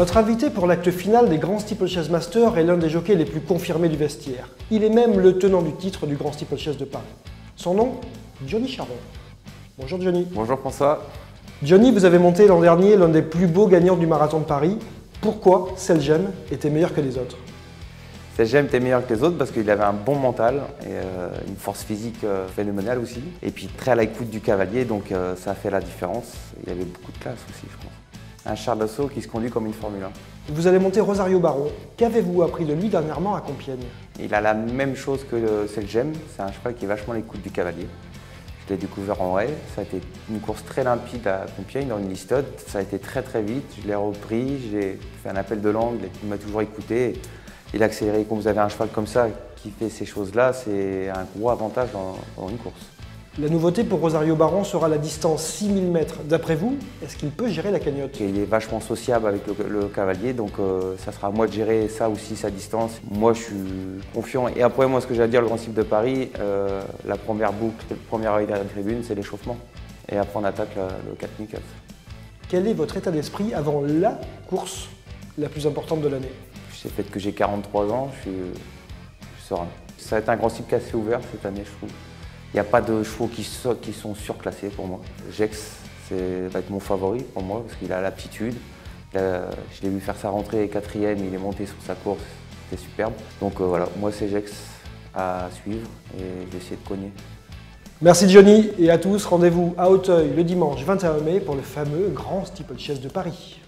Notre invité pour l'acte final des Grands Steeplechase Masters est l'un des jockeys les plus confirmés du vestiaire. Il est même le tenant du titre du Grand Steeplechase de Paris. Son nom, Johnny Charron. Bonjour Johnny. Bonjour François. Johnny, vous avez monté l'an dernier l'un des plus beaux gagnants du marathon de Paris. Pourquoi Selgem était meilleur que les autres? Selgem était meilleur que les autres parce qu'il avait un bon mental et une force physique phénoménale aussi. Et puis très à l'écoute du cavalier, donc ça a fait la différence. Il y avait beaucoup de classe aussi, je pense. Un char d'assaut qui se conduit comme une Formule 1. Vous allez monter Rosario Baron. Qu'avez-vous appris de lui dernièrement à Compiègne? Il a la même chose que le Selgem, c'est un cheval qui est vachement à l'écoute du cavalier. Je l'ai découvert en haie, ça a été une course très limpide à Compiègne dans une listode, ça a été très vite, je l'ai repris, j'ai fait un appel de langue, il m'a toujours écouté. Il a accéléré. Quand vous avez un cheval comme ça qui fait ces choses-là, c'est un gros avantage dans une course. La nouveauté pour Rosario Baron sera la distance 6000 mètres. D'après vous, est-ce qu'il peut gérer la cagnotte? Il est vachement sociable avec le cavalier, donc ça sera à moi de gérer ça aussi, sa distance. Moi, je suis confiant. Et après, moi, ce que j'ai à dire, le Grand Steeple de Paris, la première boucle, le premier œil de la tribune, c'est l'échauffement. Et après, on attaque le 4004. Quel est votre état d'esprit avant la course la plus importante de l'année? C'est le fait que j'ai 43 ans, je suis serein. Ça va être un Grand Steeple assez ouvert cette année, je trouve. Il n'y a pas de chevaux qui sont surclassés pour moi. Jex va être mon favori pour moi parce qu'il a l'aptitude. Je l'ai vu faire sa rentrée 4e, il est monté sur sa course, c'était superbe. Donc voilà, moi c'est Jex à suivre et je vais essayer de cogner. Merci Johnny et à tous, rendez-vous à Auteuil le dimanche 21 mai pour le fameux Grand Steeplechase de Paris.